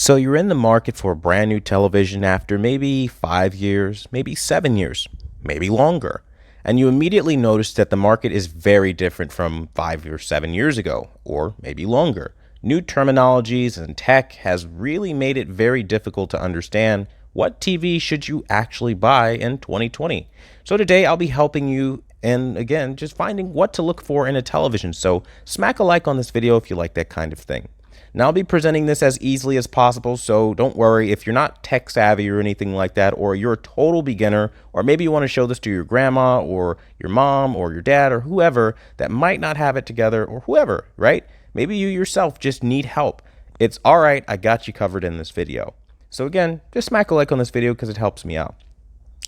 So you're in the market for a brand new television after maybe 5 years, maybe 7 years, maybe longer. And you immediately notice that the market is very different from 5 or 7 years ago, or maybe longer. New terminologies and tech has really made it very difficult to understand what TV should you actually buy in 2020. So today I'll be helping you and again, just finding what to look for in a television. So smack a like on this video if you like that kind of thing. Now, I'll be presenting this as easily as possible, so don't worry if you're not tech savvy or anything like that, or you're a total beginner, or maybe you want to show this to your grandma or your mom or your dad or whoever that might not have it together, or whoever, right? Maybe you yourself just need help. It's all right, I got you covered in this video. So again, just smack a like on this video because it helps me out.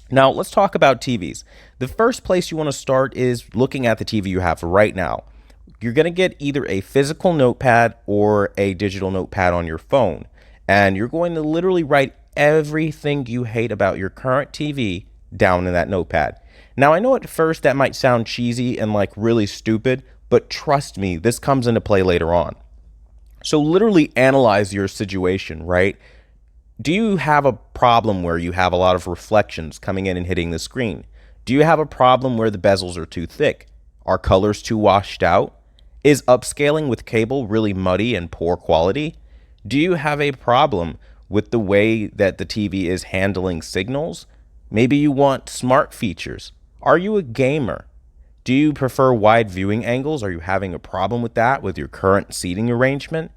Now, let's talk about TVs. The first place you want to start is looking at the TV you have right now. You're going to get either a physical notepad or a digital notepad on your phone. And you're going to literally write everything you hate about your current TV down in that notepad. Now, I know at first that might sound cheesy and like really stupid, but trust me, this comes into play later on. So literally analyze your situation, right? Do you have a problem where you have a lot of reflections coming in and hitting the screen? Do you have a problem where the bezels are too thick? Are colors too washed out? Is upscaling with cable really muddy and poor quality? Do you have a problem with the way that the TV is handling signals? Maybe you want smart features. Are you a gamer? Do you prefer wide viewing angles? Are you having a problem with that with your current seating arrangement?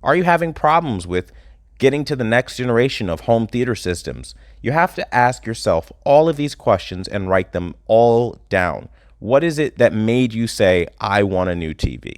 Are you having problems with getting to the next generation of home theater systems? You have to ask yourself all of these questions and write them all down. What is it that made you say, I want a new TV?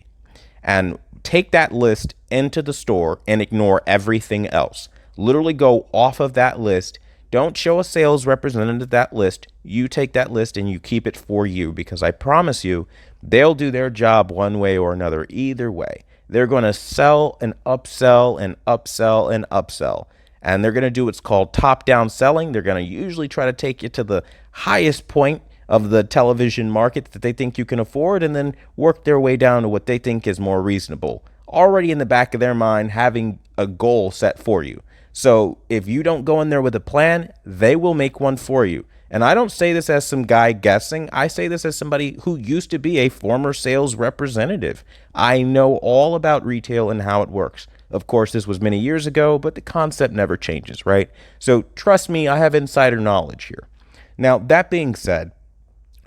And take that list into the store and ignore everything else. Literally go off of that list. Don't show a sales representative that list. You take that list and you keep it for you, because I promise you, they'll do their job one way or another either way. They're going to sell and upsell and upsell and upsell. And they're going to do what's called top-down selling. They're going to usually try to take you to the highest point of the television market that they think you can afford, and then work their way down to what they think is more reasonable, already in the back of their mind having a goal set for you. So if you don't go in there with a plan, they will make one for you. And I don't say this as some guy guessing. I say this as somebody who used to be a former sales representative. I know all about retail and how it works. Of course, this was many years ago, but the concept never changes, right? So trust me, I have insider knowledge here. Now, that being said,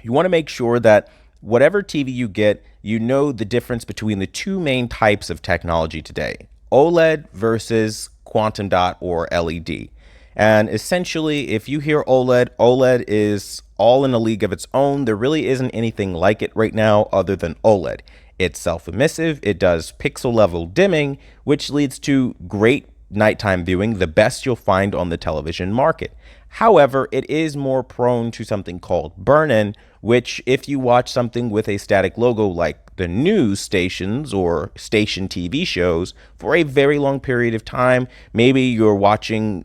you want to make sure that whatever TV you get, you know the difference between the two main types of technology today: OLED versus quantum dot or LED. And essentially, if you hear OLED, OLED is all in a league of its own. There really isn't anything like it right now other than OLED. It's self-emissive, it does pixel level dimming, which leads to great nighttime viewing, the best you'll find on the television market. However, it is more prone to something called burn-in, which if you watch something with a static logo like the news stations or station TV shows for a very long period of time, maybe you're watching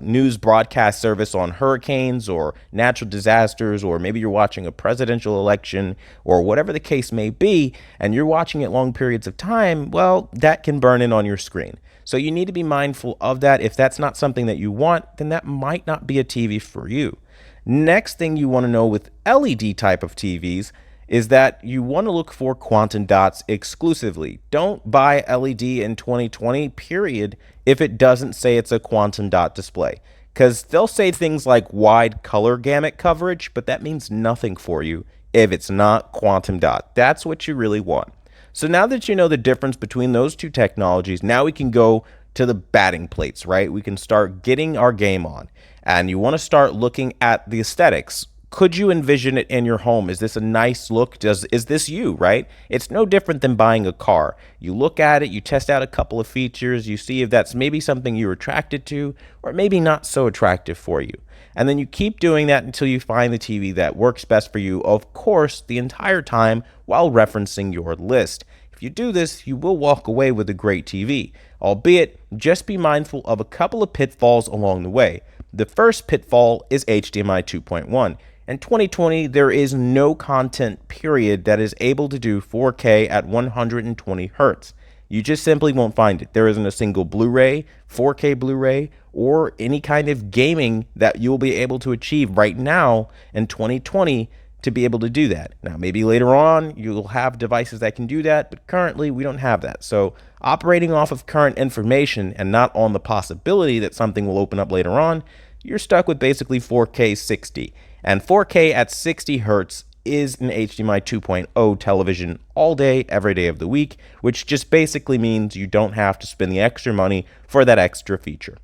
news broadcast service on hurricanes or natural disasters, or maybe you're watching a presidential election or whatever the case may be, and you're watching it long periods of time, well, that can burn in on your screen. So you need to be mindful of that. If that's not something that you want, then that might not be a TV for you. Next thing you want to know with LED type of TVs is that you want to look for quantum dots exclusively. Don't buy LED in 2020, period, if it doesn't say it's a quantum dot display. Because they'll say things like wide color gamut coverage, but that means nothing for you if it's not quantum dot. That's what you really want. So now that you know the difference between those two technologies, now we can go to the batting plates, right? We can start getting our game on. And you want to start looking at the aesthetics. Could you envision it in your home? Is this a nice look? Is this you, right? It's no different than buying a car. You look at it, you test out a couple of features, you see if that's maybe something you're attracted to or maybe not so attractive for you. And then you keep doing that until you find the TV that works best for you, of course, the entire time while referencing your list. If you do this, you will walk away with a great TV, albeit just be mindful of a couple of pitfalls along the way. The first pitfall is HDMI 2.1. In 2020, there is no content period that is able to do 4K at 120 hertz. You just simply won't find it. There isn't a single Blu-ray, 4K Blu-ray, or any kind of gaming that you'll be able to achieve right now in 2020 to be able to do that. Now, maybe later on you'll have devices that can do that, but currently we don't have that. So operating off of current information and not on the possibility that something will open up later on, you're stuck with basically 4K 60. And 4K at 60 hertz is an HDMI 2.0 television all day, every day of the week, which just basically means you don't have to spend the extra money for that extra feature.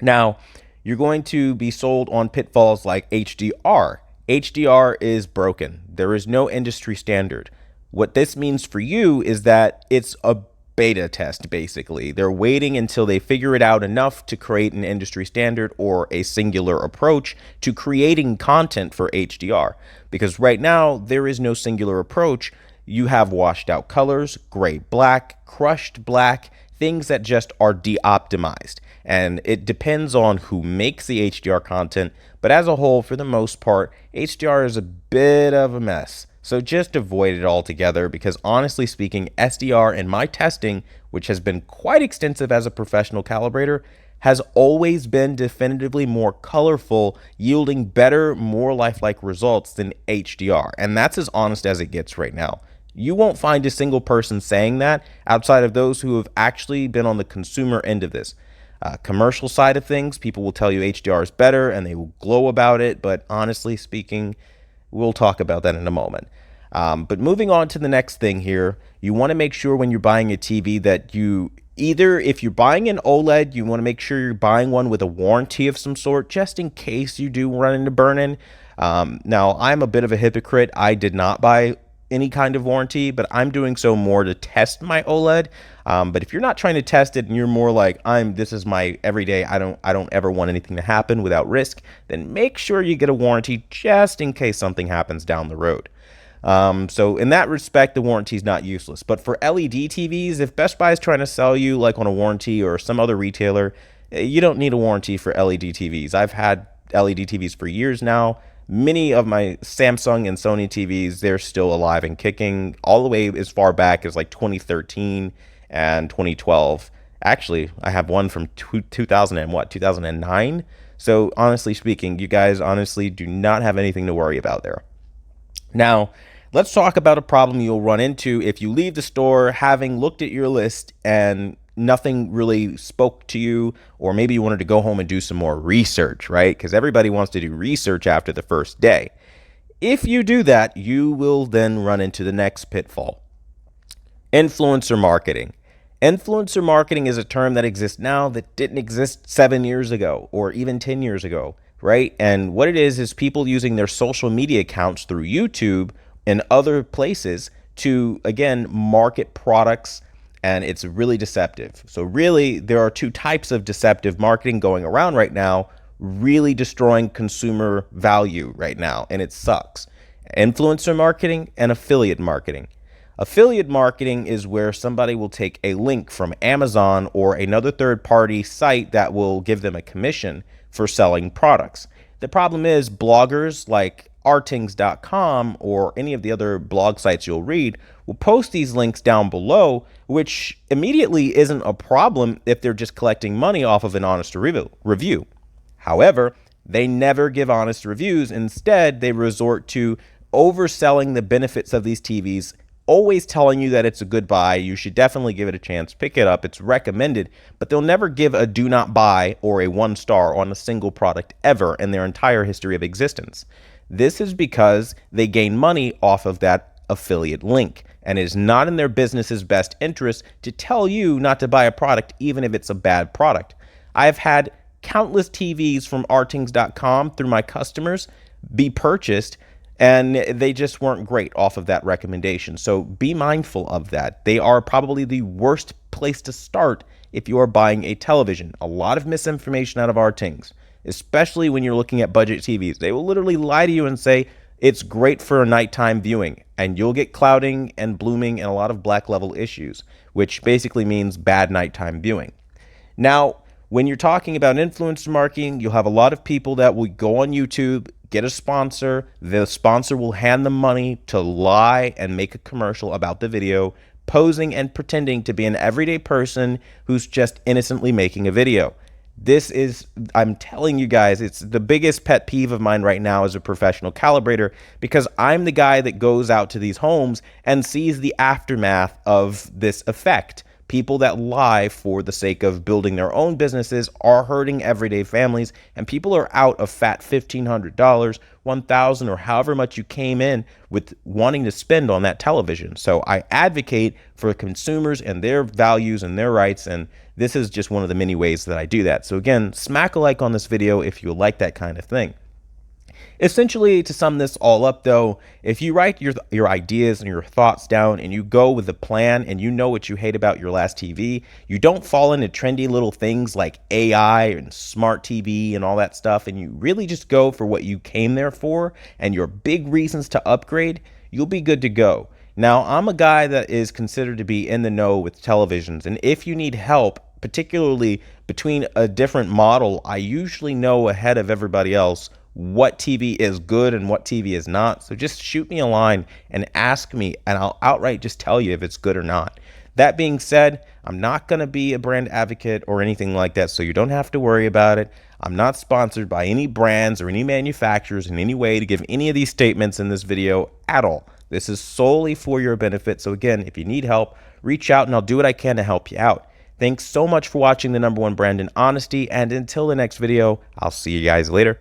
Now, you're going to be sold on pitfalls like HDR. HDR is broken. There is no industry standard. What this means for you is that it's a beta test, basically. They're waiting until they figure it out enough to create an industry standard or a singular approach to creating content for HDR. Because right now, there is no singular approach. You have washed out colors, gray, black, crushed black, things that just are de-optimized. And it depends on who makes the HDR content, but as a whole, for the most part, HDR is a bit of a mess. So just avoid it altogether, because honestly speaking, SDR in my testing, which has been quite extensive as a professional calibrator, has always been definitively more colorful, yielding better, more lifelike results than HDR. And that's as honest as it gets right now. You won't find a single person saying that outside of those who have actually been on the consumer end of this. Commercial side of things, people will tell you HDR is better and they will glow about it, but honestly speaking, we'll talk about that in a moment. But moving on to the next thing here, you want to make sure when you're buying a TV that you either, if you're buying an OLED, you want to make sure you're buying one with a warranty of some sort, just in case you do run into burn-in. Now, I'm a bit of a hypocrite. I did not buy any kind of warranty, but I'm doing so more to test my OLED. But if you're not trying to test it and you're more like, this is my everyday, I don't ever want anything to happen without risk, then make sure you get a warranty just in case something happens down the road. So in that respect, the warranty is not useless. But for LED TVs, if Best Buy is trying to sell you like on a warranty or some other retailer, you don't need a warranty for LED TVs. I've had LED TVs for years now. Many of my Samsung and Sony TVs, they're still alive and kicking all the way as far back as like 2013 and 2012. Actually, I have one from 2009. So honestly speaking, you guys honestly do not have anything to worry about there. Now, let's talk about a problem you'll run into if you leave the store having looked at your list and nothing really spoke to you, or maybe you wanted to go home and do some more research, right? Because everybody wants to do research after the first day. If you do that, you will then run into the next pitfall. Influencer marketing. Influencer marketing is a term that exists now that didn't exist 7 years ago or even 10 years ago, right? And what it is people using their social media accounts through YouTube and other places to, again, market products, and it's really deceptive. So really, there are two types of deceptive marketing going around right now, really destroying consumer value right now, and it sucks. Influencer marketing and affiliate marketing. Affiliate marketing is where somebody will take a link from Amazon or another third-party site that will give them a commission for selling products. The problem is bloggers like rtings.com or any of the other blog sites you'll read will post these links down below, which immediately isn't a problem if they're just collecting money off of an honest review. However, they never give honest reviews. Instead, they resort to overselling the benefits of these TVs, always telling you that it's a good buy. You should definitely give it a chance. Pick it up. It's recommended, but they'll never give a do not buy or a 1 star on a single product ever in their entire history of existence. This is because they gain money off of that affiliate link, and it is not in their business's best interest to tell you not to buy a product, even if it's a bad product. I've had countless TVs from rtings.com through my customers be purchased, and they just weren't great off of that recommendation. So be mindful of that. They are probably the worst place to start if you are buying a television. A lot of misinformation out of rtings, especially when you're looking at budget TVs. They will literally lie to you and say it's great for nighttime viewing, and you'll get clouding and blooming and a lot of black level issues, which basically means bad nighttime viewing. Now, when you're talking about influencer marketing, you'll have a lot of people that will go on YouTube, get a sponsor. The sponsor will hand them money to lie and make a commercial about the video, posing and pretending to be an everyday person who's just innocently making a video. This is, I'm telling you guys, it's the biggest pet peeve of mine right now as a professional calibrator, because I'm the guy that goes out to these homes and sees the aftermath of this effect. People that lie for the sake of building their own businesses are hurting everyday families, and people are out a fat $1,500, $1,000, or however much you came in with wanting to spend on that television. So I advocate for consumers and their values and their rights, and this is just one of the many ways that I do that. So again, smack a like on this video if you like that kind of thing. Essentially, to sum this all up though, if you write your ideas and your thoughts down and you go with a plan and you know what you hate about your last TV, you don't fall into trendy little things like AI and smart TV and all that stuff, and you really just go for what you came there for and your big reasons to upgrade, you'll be good to go. Now, I'm a guy that is considered to be in the know with televisions, and if you need help, particularly between a different model, I usually know ahead of everybody else what TV is good and what TV is not. So just shoot me a line and ask me, and I'll outright just tell you if it's good or not. That being said, I'm not going to be a brand advocate or anything like that, so you don't have to worry about it. I'm not sponsored by any brands or any manufacturers in any way to give any of these statements in this video at all. This is solely for your benefit. So again, if you need help, reach out and I'll do what I can to help you out. Thanks so much for watching the #1 brand in honesty, and until the next video, I'll see you guys later.